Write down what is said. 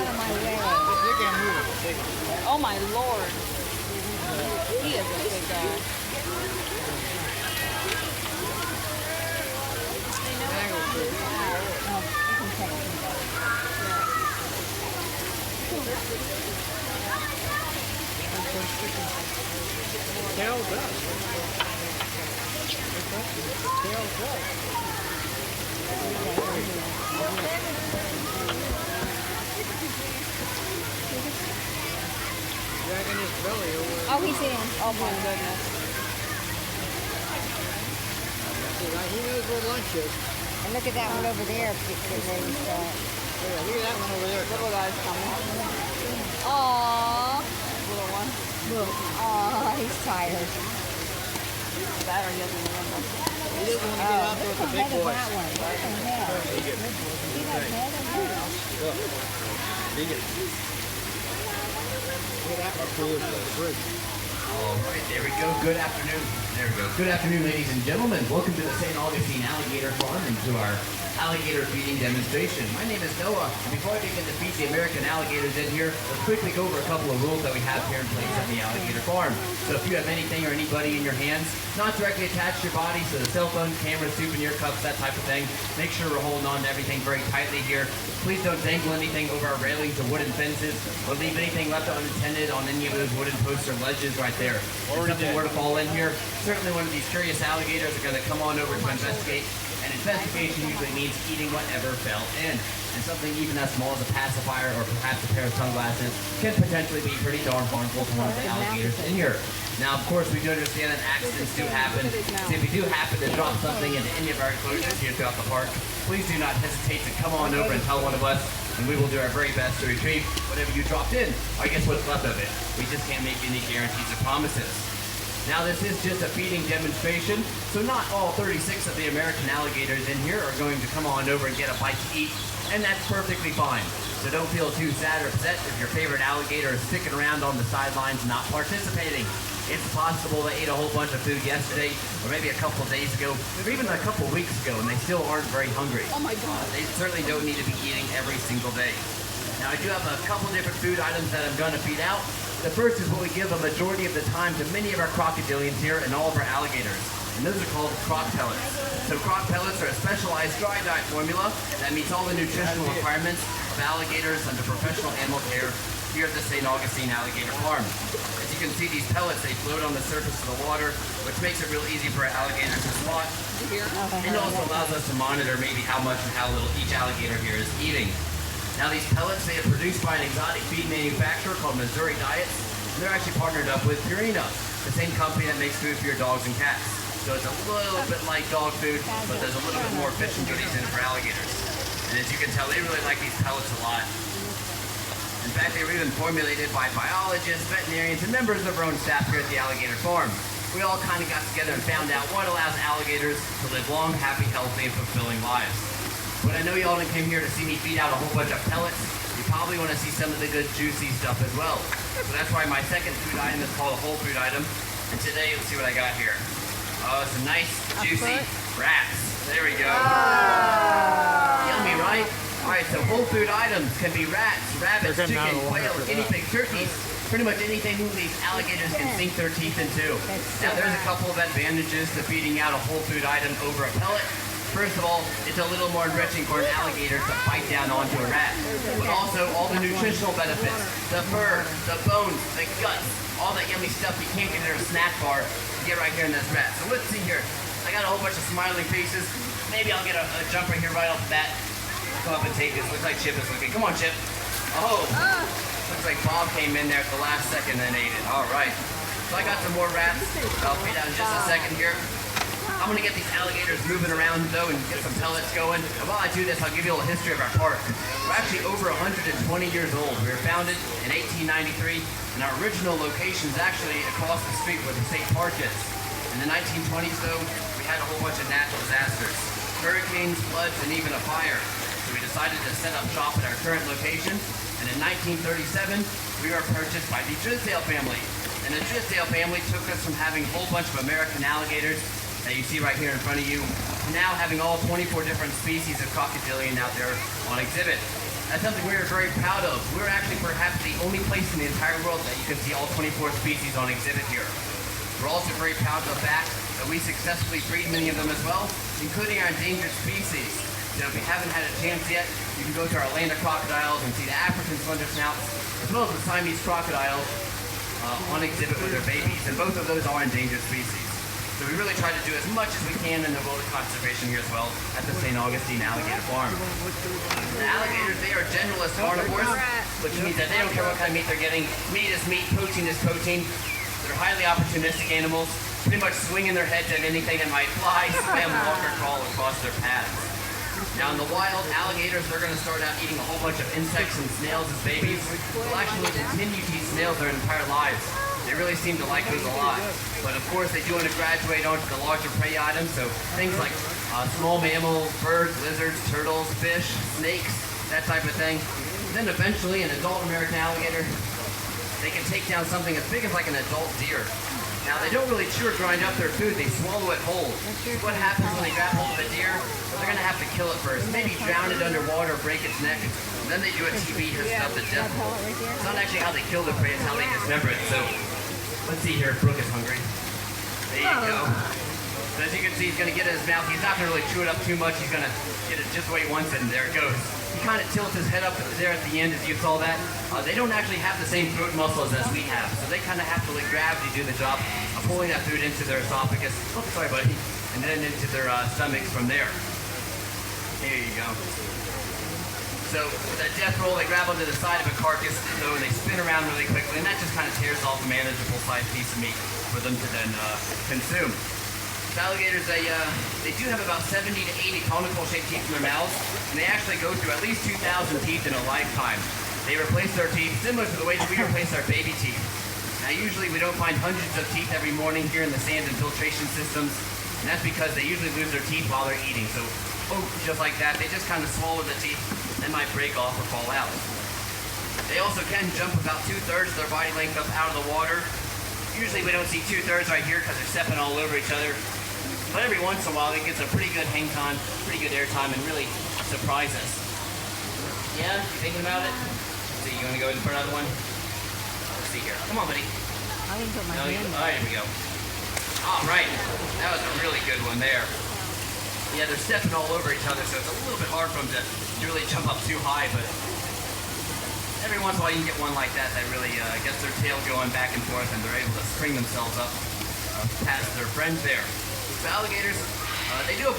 out of my way. They can't move it. Oh my lord. He is a big guy. Tails up. Tails up. Dragging his belly over. Oh, he's in. Oh my goodness. He knows where lunch is. And look at that one over there. Getting ready to start. Yeah, look at that one over there. Little guy's coming. Aww. Little one. Aw, he's tired. That or he doesn't remember. He doesn't want to get out there with the big boys. That one. What the hell? See that head of that? Look. Dig it. Look at that one cool as the bridge. All right, there we go. Good afternoon. There we go. Good afternoon, ladies and gentlemen. Welcome to the St. Augustine Alligator Farm and to our alligator feeding demonstration. My name is Noah, and before I begin to feed the American alligators in here, let's quickly go over a couple of rules that we have here in place at the Alligator Farm. So if you have anything or anybody in your hands, not directly attached to your body, so the cell phone, camera, souvenir cups, that type of thing, make sure we're holding on to everything very tightly here. Please don't dangle anything over our railings or wooden fences, or leave anything left unattended on any of those wooden posts or ledges right there. If something were to fall in here, certainly one of these curious alligators are going to come on over to investigate. And investigation usually means eating whatever fell in. And something even as small as a pacifier or perhaps a pair of sunglasses can potentially be pretty darn harmful to one of the alligators in here. Now, of course, we do understand that accidents do happen. So if you do happen to drop something into any of our enclosures here throughout the park, please do not hesitate to come on over and tell one of us, and we will do our very best to retrieve whatever you dropped in, or I guess what's left of it. We just can't make any guarantees or promises. Now, this is just a feeding demonstration, so not all 36 of the American alligators in here are going to come on over and get a bite to eat, and that's perfectly fine. So don't feel too sad or upset if your favorite alligator is sticking around on the sidelines not participating. It's possible they ate a whole bunch of food yesterday, or maybe a couple of days ago, or even a couple of weeks ago, and they still aren't very hungry. Oh my god. They certainly don't need to be eating every single day. Now, I do have a couple different food items that I'm going to feed out. The first is what we give a majority of the time to many of our crocodilians here and all of our alligators, and those are called croc pellets. So croc pellets are a specialized dry diet formula that meets all the nutritional requirements of alligators under professional animal care here at the St. Augustine Alligator Farm. As you can see, these pellets, they float on the surface of the water, which makes it real easy for our alligators to spot. And it also allows us to monitor maybe how much and how little each alligator here is eating. Now, these pellets, they are produced by an exotic feed manufacturer called Missouri Diets, and they're actually partnered up with Purina, the same company that makes food for your dogs and cats. So it's a little bit like dog food, but there's a little bit more fish and goodies in it for alligators. And as you can tell, they really like these pellets a lot. In fact, they were even formulated by biologists, veterinarians, and members of our own staff here at the Alligator Farm. We all kind of got together and found out what allows alligators to live long, happy, healthy, and fulfilling lives. But I know you all came here to see me feed out a whole bunch of pellets. You probably want to see some of the good juicy stuff as well. So that's why my second food item is called a whole food item. And today, let's see what I got here. Oh, some nice, juicy rats. There we go. Yummy, right? All right, so whole food items can be rats, rabbits, chicken, quail, guinea pigs, turkeys, pretty much anything these alligators can sink their teeth into. Now, there's a couple of advantages to feeding out a whole food item over a pellet. First of all, it's a little more enriching for an alligator to bite down onto a rat. But also, all the nutritional benefits, the fur, the bones, the guts, all that yummy stuff you can't get in a snack bar, you get right here in this rat. So let's see here. I got a whole bunch of smiling faces. Maybe I'll get a jumper here right off the bat. Go up and take this. Looks like Chip is looking. Come on, Chip. Oh, looks like Bob came in there at the last second and ate it. All right. So I got some more rats. I'll feed out in just a second here. I'm going to get these alligators moving around, though, and get some pellets going. And while I do this, I'll give you a little history of our park. We're actually over 120 years old. We were founded in 1893, and our original location is actually across the street where the state park is. In the 1920s, though, we had a whole bunch of natural disasters. Hurricanes, floods, and even a fire. So we decided to set up shop at our current location. And in 1937, we were purchased by the Drysdale family. And the Drysdale family took us from having a whole bunch of American alligators that you see right here in front of you, now having all 24 different species of crocodilian out there on exhibit. That's something we're very proud of. We're actually perhaps the only place in the entire world that you can see all 24 species on exhibit here. We're also very proud of the fact that we successfully breed many of them as well, including our endangered species. So if you haven't had a chance yet, you can go to our land of crocodiles and see the African slender snouts, as well as the Siamese crocodiles on exhibit with their babies. And both of those are endangered species. So we really try to do as much as we can in the world of conservation here as well at the St. Augustine Alligator Farm. The alligators, they are generalist carnivores, which means that they don't care what kind of meat they're getting. Meat is meat, protein is protein. They're highly opportunistic animals, pretty much swinging their heads at anything that might fly, swim, walk, or crawl across their paths. Now in the wild, alligators, they're going to start out eating a whole bunch of insects and snails as babies. They'll actually continue to eat snails their entire lives. They really seem to like those a lot. But of course, they do want to graduate onto the larger prey items, so things like small mammals, birds, lizards, turtles, fish, snakes, that type of thing. Then eventually, an adult American alligator, they can take down something as big as like an adult deer. Now, they don't really chew or grind up their food, they swallow it whole. What happens when they grab hold of a deer? Well, they're going to have to kill it first, maybe drown it underwater, break its neck, and then they do a TB to stuff the death hole. It's not actually how they kill the prey, it's how they dismember it. So, let's see here, Brooke is hungry. There you go. So as you can see, he's going to get it in his mouth. He's not going to really chew it up too much. He's going to get it just the way he wants it, and there it goes. He kind of tilts his head up there at the end, as you saw that. They don't actually have the same throat muscles as we have, so they kind of have to let gravity do the job of pulling that food into their esophagus. Oh, sorry, buddy. And then into their stomachs from there. There you go. So with that death roll, they grab onto the side of a carcass, though, and they spin around really quickly, and that just kind of tears off a manageable sized piece of meat for them to then consume. Alligators, they do have about 70 to 80 conical-shaped teeth in their mouths, and they actually go through at least 2,000 teeth in a lifetime. They replace their teeth similar to the way that we replace our baby teeth. Now, usually we don't find hundreds of teeth every morning here in the sand and filtration systems, and that's because they usually lose their teeth while they're eating. So, just like that, they just kind of swallow the teeth, and might break off or fall out. They also can jump about 2/3 of their body length up out of the water. Usually we don't see 2/3 right here because they're stepping all over each other. But every once in a while, it gets a pretty good hang time, pretty good air time, and really surprise us. Yeah? You thinking about it? So you want to go ahead and put another one? Let's see here. Come on, buddy. I didn't put my hand in. All right, here we go. All right. That was a really good one there. Yeah, they're stepping all over each other, so it's a little bit hard for them to really jump up too high, but every once in a while you can get one like that that really gets their tail going back and forth, and they're able to spring themselves up past their friends there. So alligators, they do have one